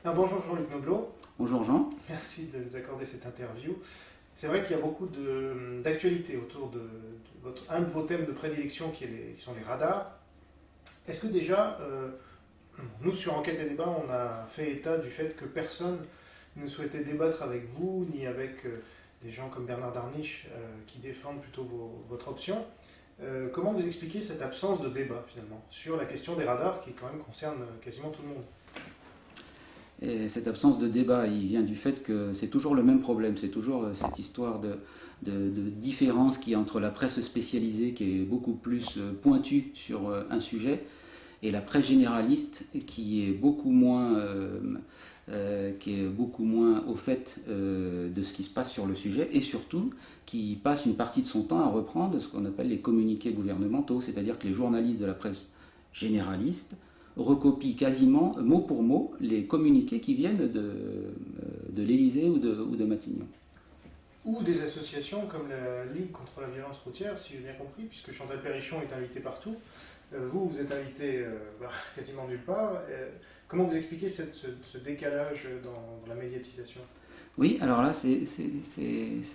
Alors, bonjour Jean-Luc Noblo. Bonjour Jean. Merci de nous accorder cette interview. C'est vrai qu'il y a beaucoup d'actualités autour de un de vos thèmes de prédilection qui sont les radars. Est-ce que déjà, nous sur Enquête et Débat, on a fait état du fait que personne ne souhaitait débattre avec vous, ni avec des gens comme Bernard Darniche qui défendent plutôt votre option. Comment vous expliquez cette absence de débat finalement sur la question des radars qui quand même concerne quasiment tout le monde ? Et cette absence de débat, il vient du fait que c'est toujours le même problème, c'est toujours cette histoire de différence qui est entre la presse spécialisée qui est beaucoup plus pointue sur un sujet et la presse généraliste qui est beaucoup moins au fait de ce qui se passe sur le sujet et surtout qui passe une partie de son temps à reprendre ce qu'on appelle les communiqués gouvernementaux, c'est-à-dire que les journalistes de la presse généraliste recopie quasiment mot pour mot les communiqués qui viennent de l'Élysée ou de Matignon. Ou des associations comme la Ligue contre la violence routière, si j'ai bien compris, puisque Chantal Perrichon est invitée partout. Vous êtes invité quasiment nulle part. Comment vous expliquez ce décalage dans la médiatisation ? Oui, alors là, c'est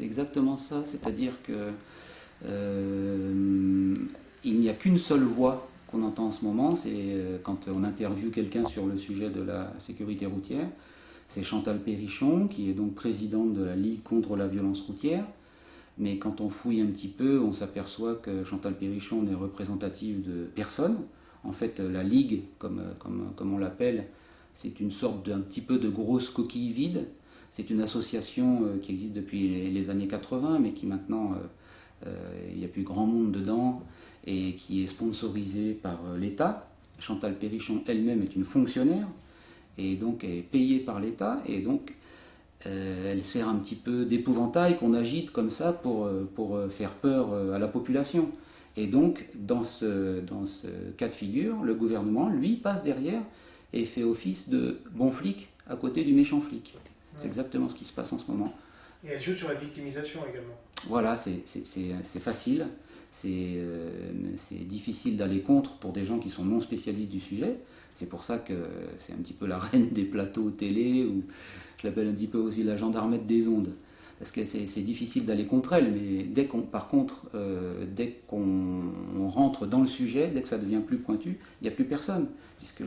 exactement ça. C'est-à-dire que il n'y a qu'une seule voix qu'on entend en ce moment, c'est quand on interviewe quelqu'un sur le sujet de la sécurité routière. C'est Chantal Perrichon, qui est donc présidente de la Ligue contre la violence routière. Mais quand on fouille un petit peu, on s'aperçoit que Chantal Perrichon n'est représentative de personne. En fait, la Ligue, comme on l'appelle, c'est une sorte d'un petit peu de grosse coquille vide. C'est une association qui existe depuis les années 80, mais qui maintenant, il n'y a plus grand monde dedans, et qui est sponsorisée par l'État. Chantal Perrichon elle-même est une fonctionnaire, et donc est payée par l'État, et donc elle sert un petit peu d'épouvantail qu'on agite comme ça pour faire peur à la population. Et donc, dans ce cas de figure, le gouvernement, lui, passe derrière et fait office de bon flic à côté du méchant flic. C'est exactement ce qui se passe en ce moment. Et elle joue sur la victimisation également. Voilà, c'est facile, c'est difficile d'aller contre pour des gens qui sont non spécialistes du sujet. C'est pour ça que c'est un petit peu la reine des plateaux télé, ou je l'appelle un petit peu aussi la gendarmette des ondes. Parce que c'est difficile d'aller contre elle, mais dès qu'on rentre dans le sujet, dès que ça devient plus pointu, il n'y a plus personne, puisque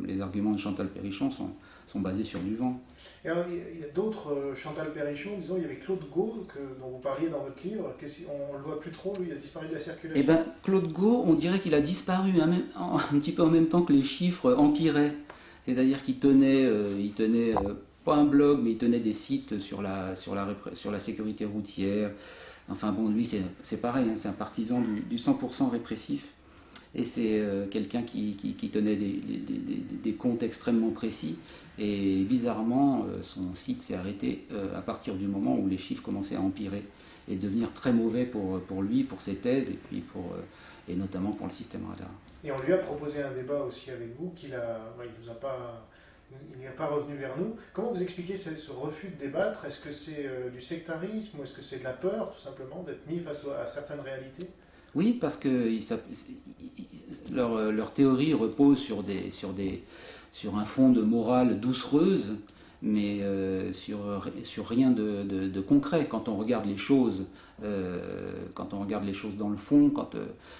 les arguments de Chantal Perrichon sont basés sur du vent. Et alors, il y a d'autres Chantal Perrichon, disons, il y avait Claude Gau, dont vous parliez dans votre livre, on ne le voit plus trop, lui, il a disparu de la circulation. Eh bien, Claude Gau, on dirait qu'il a disparu un petit peu en même temps que les chiffres empiraient. C'est-à-dire qu'il tenait pas un blog, mais il tenait des sites sur la sécurité routière. Enfin bon, lui, c'est pareil, hein, c'est un partisan du 100% répressif. Et c'est quelqu'un qui tenait des comptes extrêmement précis. Et bizarrement, son site s'est arrêté à partir du moment où les chiffres commençaient à empirer et devenir très mauvais pour lui, pour ses thèses, et puis et notamment pour le système radar. Et on lui a proposé un débat aussi avec vous, il n'est pas revenu vers nous. Comment vous expliquez ce refus de débattre ? Est-ce que c'est du sectarisme ou est-ce que c'est de la peur, tout simplement, d'être mis face à certaines réalités ? Oui, parce que leur théorie repose sur un fond de morale doucereuse, mais sur rien de concret. Quand on regarde les choses, dans le fond,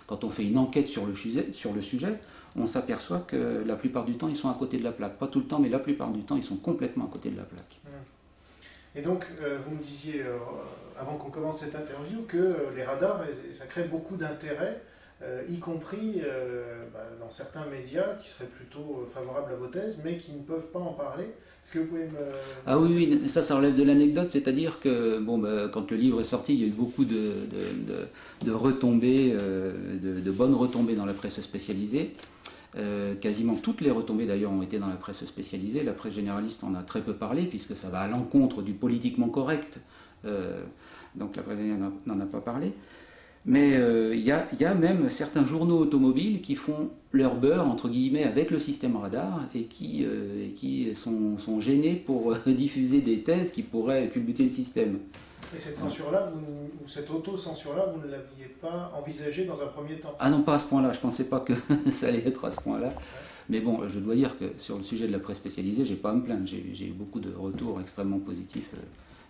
quand on fait une enquête sur le sujet, on s'aperçoit que la plupart du temps, ils sont à côté de la plaque. Pas tout le temps, mais la plupart du temps, ils sont complètement à côté de la plaque. Et donc, vous me disiez, avant qu'on commence cette interview, que les radars, ça crée beaucoup d'intérêt, y compris dans certains médias qui seraient plutôt favorables à vos thèses, mais qui ne peuvent pas en parler. Est-ce que vous pouvez me... Ah oui, ça relève de l'anecdote, c'est-à-dire que quand le livre est sorti, il y a eu beaucoup de retombées, de bonnes retombées dans la presse spécialisée. Quasiment toutes les retombées d'ailleurs ont été dans la presse spécialisée. La presse généraliste en a très peu parlé puisque ça va à l'encontre du politiquement correct, donc la presse n'en a pas parlé. Mais il y a même certains journaux automobiles qui font leur beurre entre guillemets avec le système radar et qui sont gênés pour diffuser des thèses qui pourraient culbuter le système. Et cette censure-là, ou cette auto-censure-là, vous ne l'aviez pas envisagée dans un premier temps? Ah non, pas à ce point-là, je ne pensais pas que ça allait être à ce point-là. Mais bon, je dois dire que sur le sujet de la presse spécialisée, j'ai pas à me plaindre. J'ai eu beaucoup de retours extrêmement positifs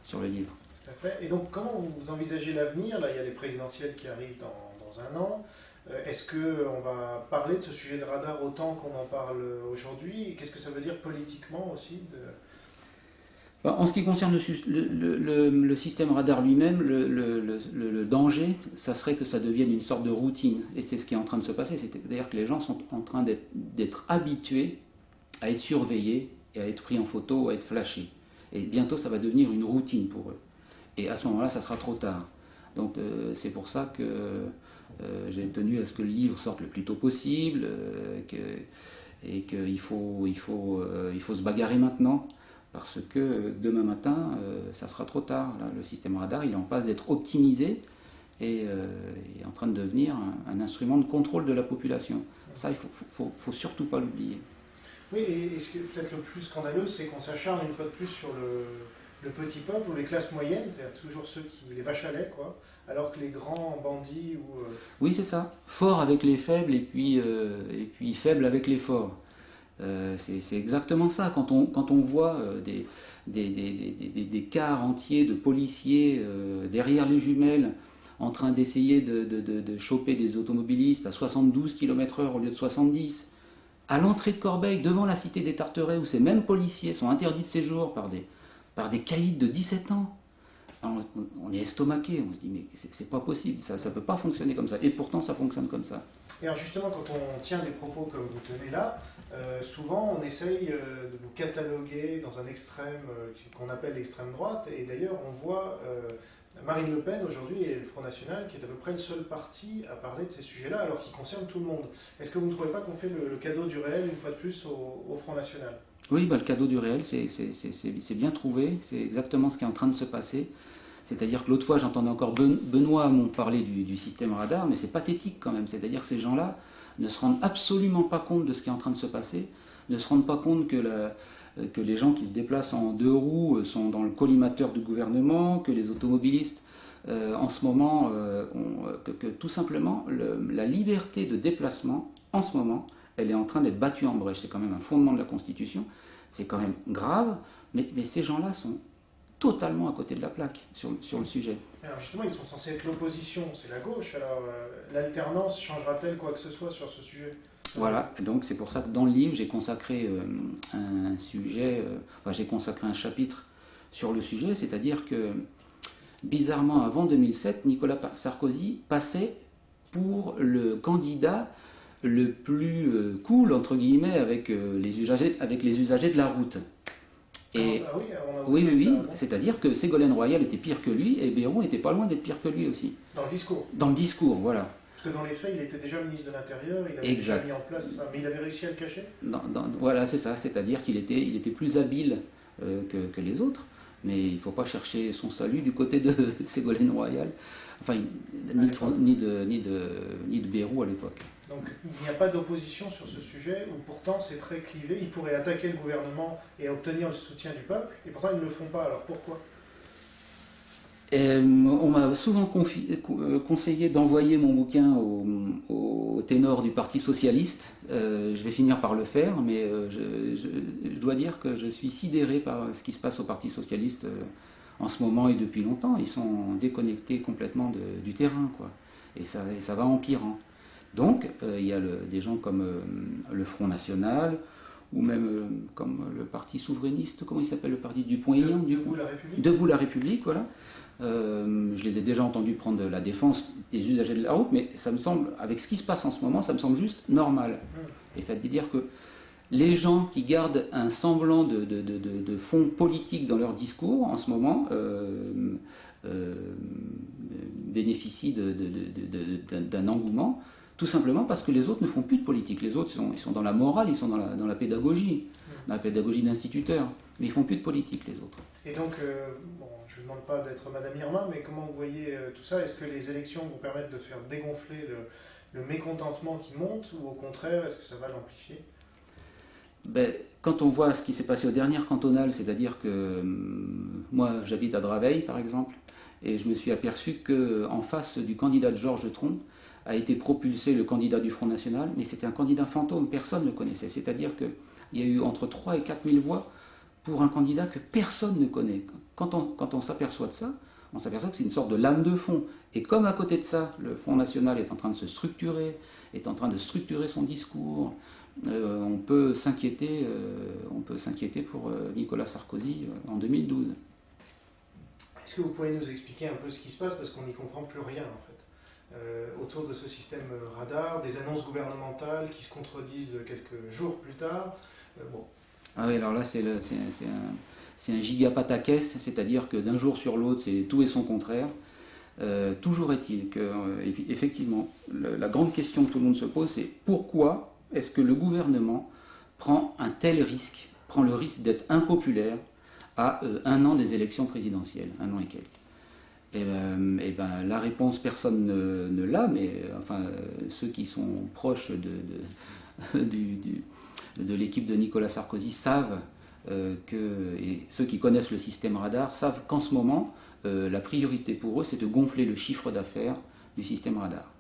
sur le livre. Tout à fait. Et donc, comment vous envisagez l'avenir? Là, il y a les présidentielles qui arrivent dans un an. Est-ce qu'on va parler de ce sujet de radar autant qu'on en parle aujourd'hui? Qu'est-ce que ça veut dire politiquement aussi En ce qui concerne le système radar lui-même, le danger, ça serait que ça devienne une sorte de routine. Et c'est ce qui est en train de se passer. C'est-à-dire que les gens sont en train d'être habitués à être surveillés, et à être pris en photo, à être flashés. Et bientôt, ça va devenir une routine pour eux. Et à ce moment-là, ça sera trop tard. Donc c'est pour ça que j'ai tenu à ce que le livre sorte le plus tôt possible, et qu'il faut se bagarrer maintenant. Parce que demain matin, ça sera trop tard. Là, le système radar, il est en passe d'être optimisé et est en train de devenir un instrument de contrôle de la population. Ça, il ne faut surtout pas l'oublier. Oui, et ce qui est peut-être le plus scandaleux, c'est qu'on s'acharne une fois de plus sur le petit peuple ou les classes moyennes, c'est-à-dire toujours ceux qui, les vaches à lait, quoi, alors que les grands bandits ou... Oui, c'est ça. Fort avec les faibles et puis faible avec les forts. C'est exactement ça. Quand on voit des quarts entiers de policiers derrière les jumelles en train d'essayer de choper des automobilistes à 72 km/h au lieu de 70, à l'entrée de Corbeil, devant la cité des Tarterets, où ces mêmes policiers sont interdits de séjour par des caïds de 17 ans, on est estomaqué, on se dit mais c'est pas possible, ça ne peut pas fonctionner comme ça. Et pourtant ça fonctionne comme ça. Et alors justement, quand on tient des propos comme vous tenez là, souvent on essaye de nous cataloguer dans un extrême qu'on appelle l'extrême droite. Et d'ailleurs, on voit Marine Le Pen aujourd'hui et le Front National qui est à peu près le seul parti à parler de ces sujets-là, alors qu'ils concernent tout le monde. Est-ce que vous ne trouvez pas qu'on fait le cadeau du réel une fois de plus au Front National? Oui, le cadeau du réel, c'est bien trouvé, c'est exactement ce qui est en train de se passer. C'est-à-dire que l'autre fois, j'entendais encore Benoît Hamon parler du système radar, mais c'est pathétique quand même. C'est-à-dire que ces gens-là ne se rendent absolument pas compte de ce qui est en train de se passer, ne se rendent pas compte que les gens qui se déplacent en 2 roues sont dans le collimateur du gouvernement, que les automobilistes, en ce moment, que tout simplement, la liberté de déplacement, en ce moment, elle est en train d'être battue en brèche. C'est quand même un fondement de la Constitution, c'est quand même grave, mais ces gens-là sont totalement à côté de la plaque sur le sujet. Alors justement, ils sont censés être l'opposition, c'est la gauche, alors l'alternance changera-t-elle quoi que ce soit sur ce sujet? Voilà, donc c'est pour ça que dans le livre, j'ai consacré j'ai consacré un chapitre sur le sujet, c'est-à-dire que, bizarrement, avant 2007, Nicolas Sarkozy passait pour le candidat le plus cool, entre guillemets, avec les usagers de la route. Et ah oui, oui, c'est-à-dire que Ségolène Royal était pire que lui et Bayrou était pas loin d'être pire que lui aussi. Dans le discours. Dans le discours, voilà. Parce que dans les faits, il était déjà ministre de l'Intérieur, il avait déjà mis en place ça, mais il avait réussi à le cacher. Voilà, c'est ça, c'est-à-dire qu'il était plus habile que les autres, mais il ne faut pas chercher son salut du côté de Ségolène Royal, enfin, ni de Bayrou à l'époque. Donc il n'y a pas d'opposition sur ce sujet, où pourtant c'est très clivé, ils pourraient attaquer le gouvernement et obtenir le soutien du peuple, et pourtant ils ne le font pas, alors pourquoi? On m'a souvent conseillé d'envoyer mon bouquin au ténor du Parti Socialiste. Je vais finir par le faire, mais je dois dire que je suis sidéré par ce qui se passe au Parti Socialiste en ce moment et depuis longtemps. Ils sont déconnectés complètement du terrain, quoi. Et ça va empirant. Donc, il y a des gens comme le Front National, ou même comme le Parti souverainiste, comment il s'appelle, le parti Dupont-Aignan, Debout la République. Debout la République, voilà. Je les ai déjà entendus prendre la défense des usagers de la route, mais ça me semble, avec ce qui se passe en ce moment, ça me semble juste normal. Et ça veut dire que les gens qui gardent un semblant de fond politique dans leur discours, en ce moment, bénéficient d'un engouement, tout simplement parce que les autres ne font plus de politique. Les autres, ils sont dans la morale, ils sont dans la pédagogie, dans la pédagogie d'instituteurs, mais ils ne font plus de politique, les autres. Et donc, je ne vous demande pas d'être Madame Irma, mais comment vous voyez tout ça? Est-ce que les élections vous permettent de faire dégonfler le mécontentement qui monte, ou au contraire, est-ce que ça va l'amplifier? Quand on voit ce qui s'est passé aux dernières cantonales, c'est-à-dire que moi j'habite à Draveil par exemple, et je me suis aperçu qu'en face du candidat de Georges Tron a été propulsé le candidat du Front National, mais c'était un candidat fantôme, personne ne le connaissait. C'est-à-dire qu'il y a eu entre 3 et 4 000 voix pour un candidat que personne ne connaît. Quand on s'aperçoit de ça, on s'aperçoit que c'est une sorte de lame de fond. Et comme à côté de ça, le Front National est en train de se structurer, est en train de structurer son discours, on peut s'inquiéter pour Nicolas Sarkozy en 2012. Est-ce que vous pouvez nous expliquer un peu ce qui se passe, parce qu'on n'y comprend plus rien en fait, autour de ce système radar, des annonces gouvernementales qui se contredisent quelques jours plus tard. Bon. Ah oui, alors là c'est un gigapataquès, c'est-à-dire que d'un jour sur l'autre c'est tout et son contraire. Toujours est-il que, effectivement, la grande question que tout le monde se pose, c'est pourquoi est-ce que le gouvernement prend un tel risque, prend le risque d'être impopulaire à 1 an des élections présidentielles, 1 an et quelques. Et ben, la réponse, personne ne l'a, mais enfin, ceux qui sont proches de l'équipe de Nicolas Sarkozy savent et ceux qui connaissent le système radar savent qu'en ce moment, la priorité pour eux, c'est de gonfler le chiffre d'affaires du système radar.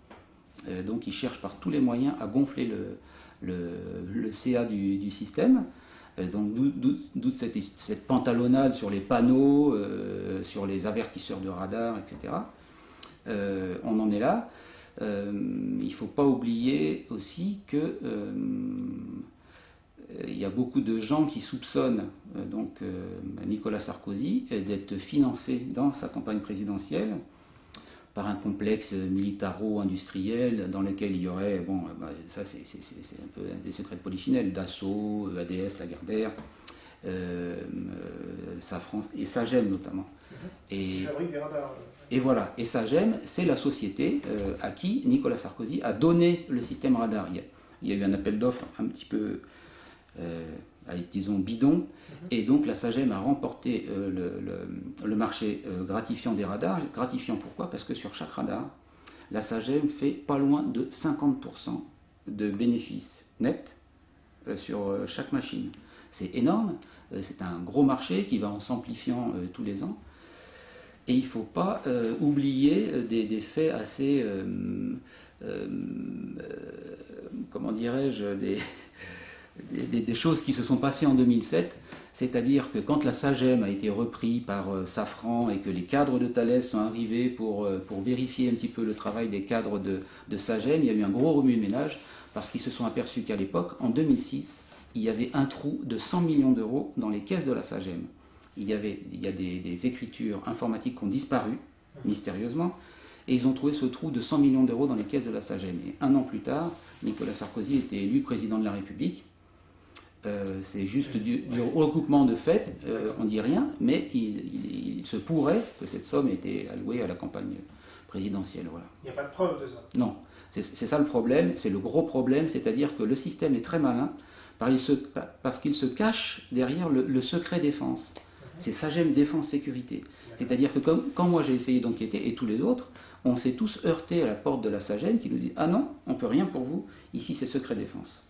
Donc ils cherchent par tous les moyens à gonfler le CA du système. Donc d'où cette pantalonnade sur les panneaux, sur les avertisseurs de radar, etc. On en est là. Il ne faut pas oublier aussi que il y a beaucoup de gens qui soupçonnent Nicolas Sarkozy d'être financé dans sa campagne présidentielle par un complexe militaro-industriel dans lequel il y aurait, ça c'est un peu des secrets de polichinelle, Dassault, ADS, Lagardère, Safran et Sagem notamment. Qui fabrique des radars. Et voilà, et Sagem, c'est la société à qui Nicolas Sarkozy a donné le système radar. Il y a eu un appel d'offres un petit peu, disons, bidon, et donc la Sagem a remporté le marché gratifiant des radars. Gratifiant pourquoi ? Parce que sur chaque radar, la Sagem fait pas loin de 50% de bénéfices nets sur chaque machine. C'est énorme, c'est un gros marché qui va en s'amplifiant tous les ans. Et il ne faut pas oublier des faits assez, comment dirais-je, des choses qui se sont passées en 2007, c'est-à-dire que quand la Sagem a été reprise par Safran et que les cadres de Thales sont arrivés pour vérifier un petit peu le travail des cadres de Sagem, il y a eu un gros remue-ménage parce qu'ils se sont aperçus qu'à l'époque, en 2006, il y avait un trou de 100 millions d'euros dans les caisses de la Sagem. Il y a des écritures informatiques qui ont disparu mystérieusement, et ils ont trouvé ce trou de 100 millions d'euros dans les caisses de la Sagem. Et 1 an plus tard, Nicolas Sarkozy était élu président de la République. C'est juste du recoupement de faits, on ne dit rien, mais il se pourrait que cette somme ait été allouée à la campagne présidentielle. Voilà. Il n'y a pas de preuve de ça. Non, c'est ça le problème, c'est le gros problème, c'est-à-dire que le système est très malin parce qu'il se cache derrière le secret défense. C'est Sagem Défense Sécurité. C'est-à-dire que quand moi j'ai essayé d'enquêter, et tous les autres, on s'est tous heurtés à la porte de la Sagem qui nous dit « Ah non, on ne peut rien pour vous, ici c'est secret défense ».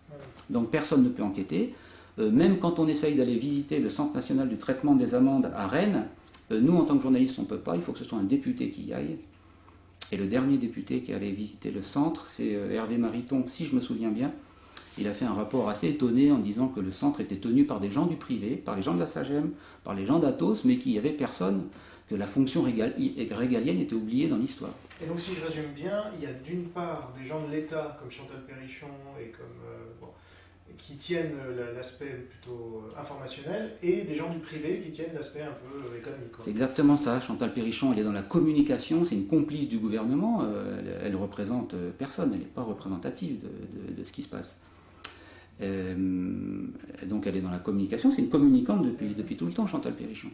Donc personne ne peut enquêter. Même quand on essaye d'aller visiter le Centre national du traitement des amendes à Rennes, nous en tant que journalistes on ne peut pas, il faut que ce soit un député qui y aille. Et le dernier député qui est allé visiter le centre, c'est Hervé Mariton, si je me souviens bien. Il a fait un rapport assez étonné en disant que le centre était tenu par des gens du privé, par les gens de la Sagem, par les gens d'Atos, mais qu'il n'y avait personne, que la fonction régalienne était oubliée dans l'histoire. Et donc si je résume bien, il y a d'une part des gens de l'État comme Chantal Perrichon et comme qui tiennent l'aspect plutôt informationnel, et des gens du privé qui tiennent l'aspect un peu économique. C'est exactement ça. Chantal Perrichon, elle est dans la communication, c'est une complice du gouvernement, elle représente personne, elle n'est pas représentative de ce qui se passe. Donc elle est dans la communication, c'est une communicante depuis tout le temps, Chantal Perrichon.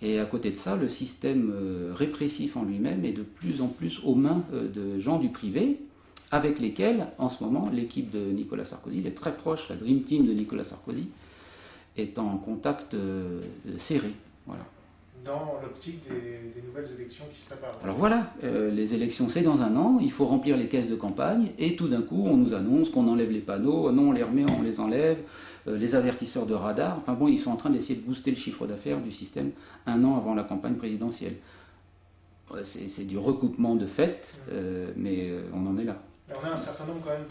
Et à côté de ça, le système répressif en lui-même est de plus en plus aux mains de gens du privé, avec lesquels, en ce moment, l'équipe de Nicolas Sarkozy, il est très proche, la Dream Team de Nicolas Sarkozy, est en contact serré. Voilà. Dans l'optique des nouvelles élections qui se préparent. Alors voilà, les élections c'est dans 1 an, il faut remplir les caisses de campagne, et tout d'un coup on nous annonce qu'on enlève les panneaux, non on les remet, on les enlève, les avertisseurs de radar, enfin bon, ils sont en train d'essayer de booster le chiffre d'affaires du système 1 an avant la campagne présidentielle. c'est du recoupement de faits, mais on en est là. Et on a un certain nombre quand même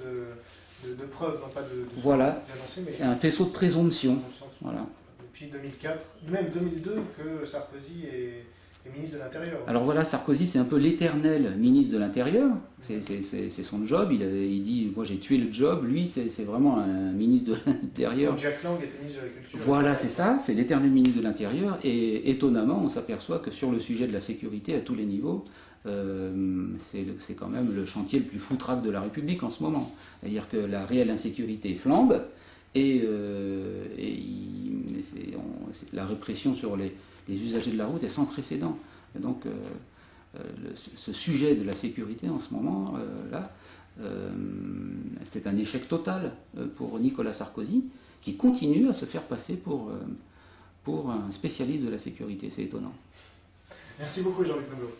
de preuves, non pas de Voilà, annoncées, mais c'est un faisceau de présomption. Voilà. Depuis 2004, même 2002, que Sarkozy est ministre de l'Intérieur. Alors voilà, Sarkozy, c'est un peu l'éternel ministre de l'Intérieur. C'est son job. Il dit, moi j'ai tué le job. Lui, c'est vraiment un ministre de l'Intérieur. Jack Lang était ministre de l'Agriculture. Voilà, c'est ça. C'est l'éternel ministre de l'Intérieur. Et étonnamment, on s'aperçoit que sur le sujet de la sécurité à tous les niveaux, c'est quand même le chantier le plus foutraque de la République en ce moment. C'est-à-dire que la réelle insécurité flambe et la répression sur les usagers de la route est sans précédent. Et donc, ce sujet de la sécurité en ce moment, c'est un échec total pour Nicolas Sarkozy, qui continue à se faire passer pour un spécialiste de la sécurité. C'est étonnant. Merci beaucoup, Jean-Luc Noblo.